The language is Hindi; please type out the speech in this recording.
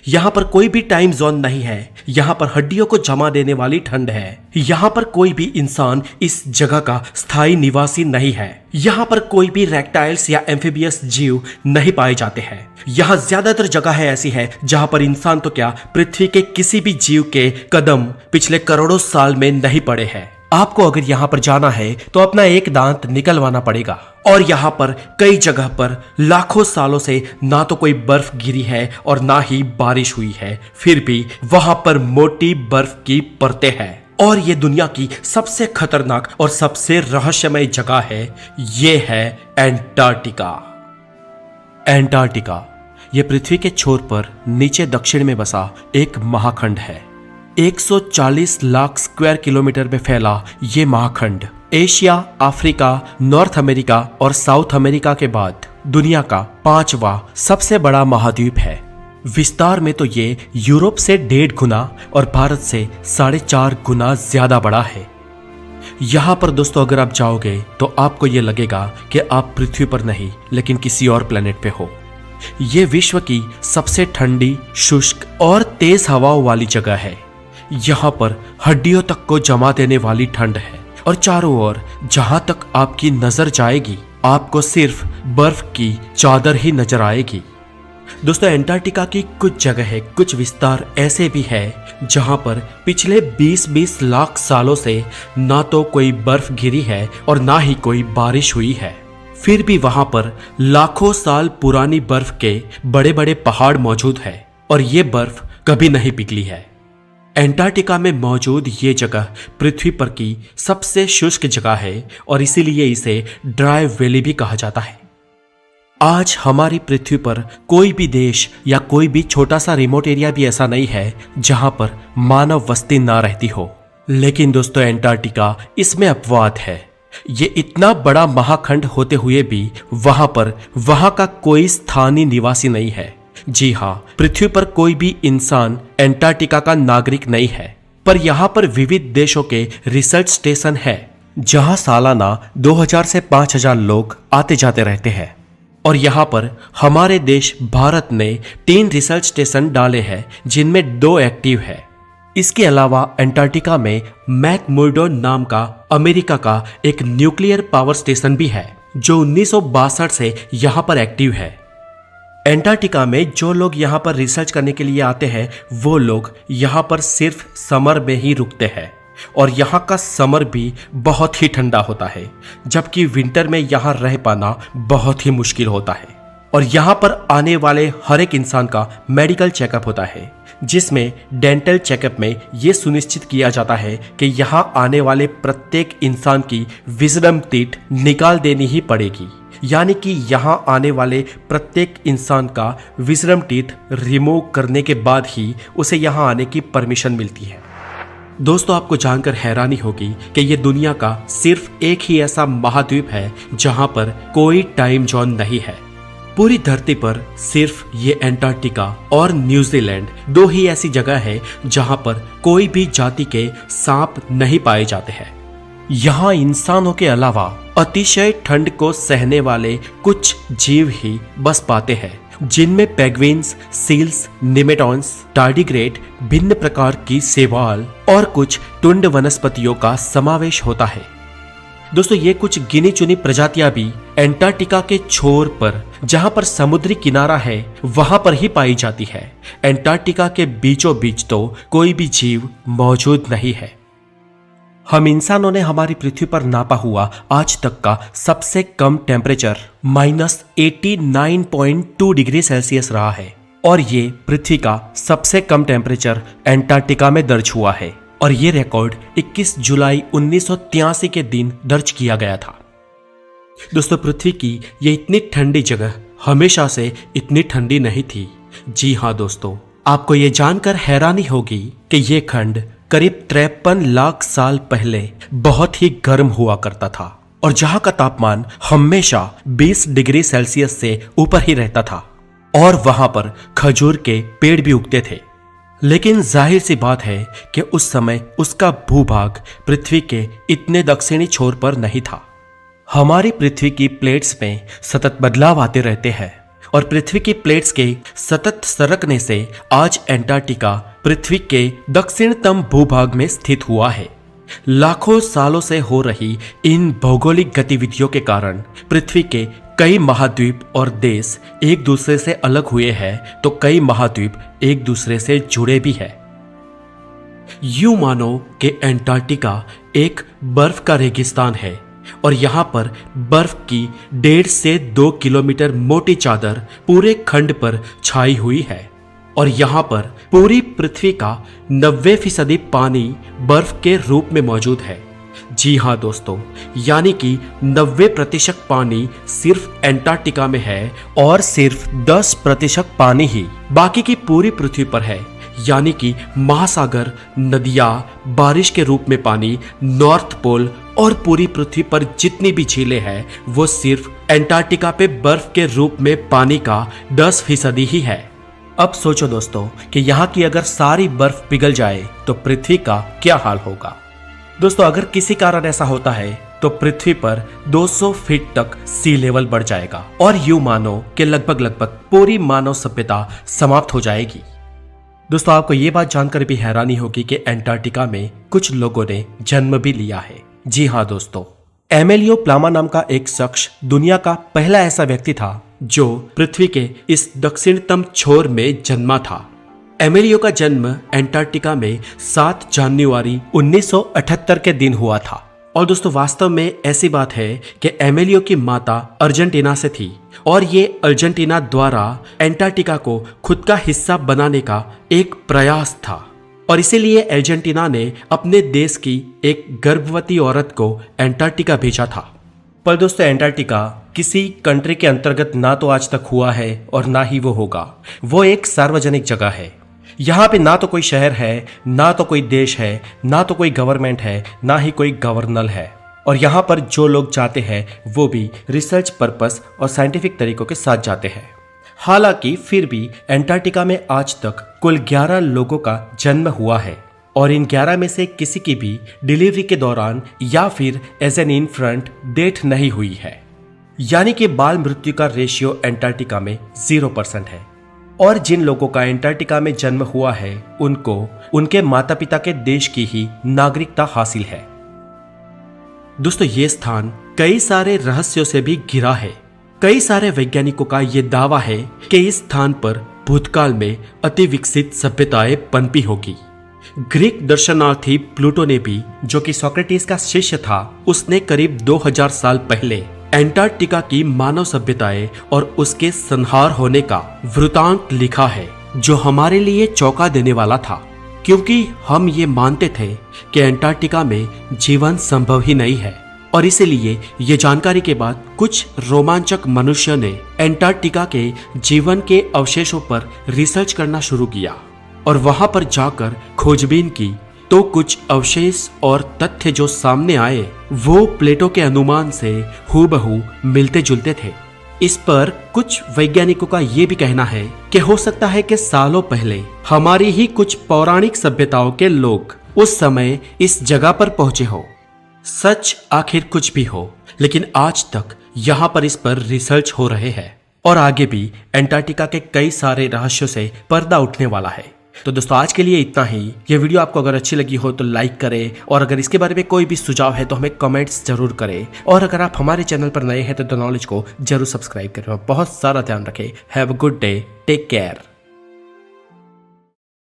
यहाँ पर कोई भी टाइम जोन नहीं है। यहाँ पर हड्डियों को जमा देने वाली ठंड है। यहाँ पर कोई भी इंसान इस जगह का स्थायी निवासी नहीं है। यहाँ पर कोई भी रेप्टाइल्स या एम्फीबियस जीव नहीं पाए जाते हैं। यहाँ ज्यादातर जगह ऐसी है जहाँ पर इंसान तो क्या, पृथ्वी के किसी भी जीव के कदम पिछले करोड़ों साल में नहीं पड़े हैं। आपको अगर यहाँ पर जाना है तो अपना एक दांत निकलवाना पड़ेगा। और यहाँ पर कई जगह पर लाखों सालों से ना तो कोई बर्फ गिरी है और ना ही बारिश हुई है, फिर भी वहां पर मोटी बर्फ की परतें हैं। और ये दुनिया की सबसे खतरनाक और सबसे रहस्यमय जगह है, ये है एंटार्क्टिका। एंटार्क्टिका ये पृथ्वी के छोर पर नीचे दक्षिण में बसा एक महाखंड है। 140 लाख स्क्वायर किलोमीटर में फैला ये महाखंड एशिया, अफ्रीका, नॉर्थ अमेरिका और साउथ अमेरिका के बाद दुनिया का 5वां सबसे बड़ा महाद्वीप है। विस्तार में तो ये यूरोप से 1.5 गुना और भारत से 4.5 गुना ज्यादा बड़ा है। यहाँ पर दोस्तों अगर आप जाओगे तो आपको ये लगेगा कि आप पृथ्वी पर नहीं लेकिन किसी और प्लेनेट पे हो। ये विश्व की सबसे ठंडी, शुष्क और तेज हवाओं वाली जगह है। यहाँ पर हड्डियों तक को जमा देने वाली ठंड है और चारों ओर जहां तक आपकी नजर जाएगी आपको सिर्फ बर्फ की चादर ही नजर आएगी। दोस्तों एंटार्क्टिका की कुछ जगह, कुछ विस्तार ऐसे भी है जहां पर पिछले 20-20 लाख सालों से ना तो कोई बर्फ गिरी है और ना ही कोई बारिश हुई है, फिर भी वहां पर लाखों साल पुरानी बर्फ के बड़े बड़े पहाड़ मौजूद है और ये बर्फ कभी नहीं पिघली है। एंटार्क्टिका में मौजूद ये जगह पृथ्वी पर की सबसे शुष्क जगह है और इसीलिए इसे ड्राई वैली भी कहा जाता है। आज हमारी पृथ्वी पर कोई भी देश या कोई भी छोटा सा रिमोट एरिया भी ऐसा नहीं है जहां पर मानव बस्ती ना रहती हो। लेकिन दोस्तों एंटार्क्टिका इसमें अपवाद है। ये इतना बड़ा महाखंड होते हुए भी वहां का कोई स्थानीय निवासी नहीं है। जी हाँ, पृथ्वी पर कोई भी इंसान एंटार्क्टिका का नागरिक नहीं है, पर यहाँ पर विविध देशों के रिसर्च स्टेशन है जहाँ सालाना 2000 से 5000 लोग आते जाते रहते हैं। और यहाँ पर हमारे देश भारत ने 3 रिसर्च स्टेशन डाले हैं जिनमें 2 एक्टिव है। इसके अलावा एंटार्क्टिका में मैकमुर्डो नाम का अमेरिका का एक न्यूक्लियर पावर स्टेशन भी है जो 1962 से यहाँ पर एक्टिव है। एंटार्क्टिका में जो लोग यहाँ पर रिसर्च करने के लिए आते हैं वो लोग यहाँ पर सिर्फ समर में ही रुकते हैं और यहाँ का समर भी बहुत ही ठंडा होता है, जबकि विंटर में यहाँ रह पाना बहुत ही मुश्किल होता है। और यहाँ पर आने वाले हर एक इंसान का मेडिकल चेकअप होता है जिसमें डेंटल चेकअप में ये सुनिश्चित किया जाता है कि यहाँ आने वाले प्रत्येक इंसान की विजडम टीथ निकाल देनी ही पड़ेगी, यानी कि यहाँ आने वाले प्रत्येक इंसान का विजडम टीथ रिमूव करने के बाद ही उसे यहाँ आने की परमिशन मिलती है। दोस्तों आपको जानकर हैरानी होगी कि ये दुनिया का सिर्फ एक ही ऐसा महाद्वीप है जहाँ पर कोई टाइम जोन नहीं है। पूरी धरती पर सिर्फ ये एंटार्क्टिका और न्यूजीलैंड 2 ही ऐसी जगह है जहाँ पर कोई भी जाति के सांप नहीं पाए जाते हैं। यहाँ इंसानों के अलावा अतिशय ठंड को सहने वाले कुछ जीव ही बस पाते हैं, जिनमें पेंगुइन्स, सील्स, निमेटॉन्स, टार्डिग्रेड, भिन्न प्रकार की शैवाल और कुछ टुंड वनस्पतियों का समावेश होता है। दोस्तों ये कुछ गिनी चुनी प्रजातियां भी एंटार्क्टिका के छोर पर जहां पर समुद्री किनारा है वहां पर ही पाई जाती है। एंटार्क्टिका के बीचों बीच तो कोई भी जीव मौजूद नहीं है। हम इंसानों ने हमारी पृथ्वी पर नापा हुआ आज तक का सबसे कम टेम्परेचर -89.2 डिग्री सेल्सियस रहा है और ये पृथ्वी का सबसे कम टेम्परेचर एंटार्क्टिका में दर्ज हुआ है और ये रिकॉर्ड 21 जुलाई 1983 के दिन दर्ज किया गया था। दोस्तों पृथ्वी की ये इतनी ठंडी जगह हमेशा से इतनी ठंडी नहीं थी। जी हाँ दोस्तों, आपको ये जानकर हैरानी होगी कि ये खंड करीब 53 लाख साल पहले बहुत ही गर्म हुआ करता था और जहां का तापमान हमेशा 20 डिग्री सेल्सियस से ऊपर ही रहता था और वहां पर खजूर के पेड़ भी उगते थे। लेकिन जाहिर सी बात है कि उस समय उसका भूभाग पृथ्वी के इतने दक्षिणी छोर पर नहीं था। हमारी पृथ्वी की प्लेट्स में सतत बदलाव आते रहते हैं और पृथ्वी की प्लेट्स के सतत सरकने से आज एंटार्क्टिका पृथ्वी के दक्षिणतम भूभाग में स्थित हुआ है। लाखों सालों से हो रही इन भौगोलिक गतिविधियों के कारण पृथ्वी के कई महाद्वीप और देश एक दूसरे से अलग हुए हैं, तो कई महाद्वीप एक दूसरे से जुड़े भी हैं। यूं मानो कि एंटार्क्टिका एक बर्फ का रेगिस्तान है और यहाँ पर बर्फ की 1.5 से 2 किलोमीटर मोटी चादर पूरे खंड पर छाई हुई है और यहाँ पर पूरी पृथ्वी का 90% पानी बर्फ के रूप में मौजूद है। जी हाँ दोस्तों, यानी कि 90% पानी सिर्फ एंटार्क्टिका में है और सिर्फ 10% पानी ही बाकी की पूरी पृथ्वी पर है। यानी कि महासागर, नदियां, बारिश के रूप में पानी, नॉर्थ पोल और पूरी पृथ्वी पर जितनी भी झीलें हैं वो सिर्फ एंटार्क्टिका पे बर्फ के रूप में पानी का 10% ही है। अब सोचो दोस्तों कि यहाँ की अगर सारी बर्फ पिघल जाए तो पृथ्वी का क्या हाल होगा। दोस्तों, अगर किसी कारण ऐसा होता है तो पृथ्वी पर 200 फीट तक सी लेवल बढ़ जाएगा और यूं मानो कि लगभग पूरी मानव सभ्यता समाप्त हो जाएगी। दोस्तों, आपको ये बात जानकर भी हैरानी होगी कि एंटार्क्टिका में कुछ लोगों ने जन्म भी लिया है। जी हाँ दोस्तों, एमेलियो प्लामा नाम का एक शख्स दुनिया का पहला ऐसा व्यक्ति था जो पृथ्वी के इस दक्षिणतम छोर में जन्मा था। एमेलियो का जन्म एंटार्क्टिका में 7 जनवरी 1978 के दिन हुआ था। और दोस्तों, वास्तव में ऐसी बात है कि एमेलियो की माता अर्जेंटीना से थी और ये अर्जेंटीना द्वारा एंटार्क्टिका को खुद का हिस्सा बनाने का एक प्रयास था और इसीलिए अर्जेंटीना ने अपने देश की एक गर्भवती औरत को एंटार्क्टिका भेजा था। पर दोस्तों, एंटार्क्टिका किसी कंट्री के अंतर्गत ना तो आज तक हुआ है और ना ही वो होगा। वो एक सार्वजनिक जगह है। यहाँ पे ना तो कोई शहर है, ना तो कोई देश है, ना तो कोई गवर्नमेंट है, ना ही कोई गवर्नर है। और यहाँ पर जो लोग जाते हैं वो भी रिसर्च पर्पस और साइंटिफिक तरीकों के साथ जाते हैं। हालांकि फिर भी एंटार्क्टिका में आज तक कुल 11 लोगों का जन्म हुआ है और इन 11 में से किसी की भी डिलीवरी के दौरान या फिर एज एन इन्फेंट डेथ नहीं हुई है। यानी कि बाल मृत्यु का रेशियो एंटार्क्टिका में 0% है। और जिन लोगों का एंटार्क्टिका में जन्म हुआ है उनको उनके माता पिता के देश की ही नागरिकता हासिल है। दोस्तों, ये स्थान कई सारे रहस्यों से भी घिरा है। कई सारे वैज्ञानिकों का ये दावा है कि इस स्थान पर भूतकाल में अति विकसित सभ्यताएं पनपी होगी। ग्रीक दर्शनार्थी प्लूटो ने भी, जो कि सोक्रेटिस का शिष्य था, उसने करीब 2000 साल पहले एंटार्क्टिका की मानव सभ्यताएं और उसके संहार होने का वृतांत लिखा है, जो हमारे लिए चौंका देने वाला था, क्योंकि हम ये मानते थे कि एंटार्क्टिका में जीवन संभव ही नहीं है। और इसीलिए ये जानकारी के बाद कुछ रोमांचक मनुष्यों ने एंटार्क्टिका के जीवन के अवशेषों पर रिसर्च करना शुरू किया और वहां पर जाकर खोजबीन की, तो कुछ अवशेष और तथ्य जो सामने आए वो प्लेटो के अनुमान से हूबहू मिलते जुलते थे। इस पर कुछ वैज्ञानिकों का ये भी कहना है कि हो सकता है कि सालों पहले हमारी ही कुछ पौराणिक सभ्यताओं के लोग उस समय इस जगह पर पहुंचे हो। सच आखिर कुछ भी हो, लेकिन आज तक यहाँ पर इस पर रिसर्च हो रहे हैं और आगे भी एंटार्क्टिका के कई सारे रहस्यों से पर्दा उठने वाला है। तो दोस्तों, आज के लिए इतना ही। ये वीडियो आपको अगर अच्छी लगी हो तो लाइक करें और अगर इसके बारे में कोई भी सुझाव है तो हमें कमेंट्स जरूर करें और अगर आप हमारे चैनल पर नए हैं तो द नॉलेज को जरूर सब्सक्राइब करें और बहुत सारा ध्यान रखें। Have a good day, take care.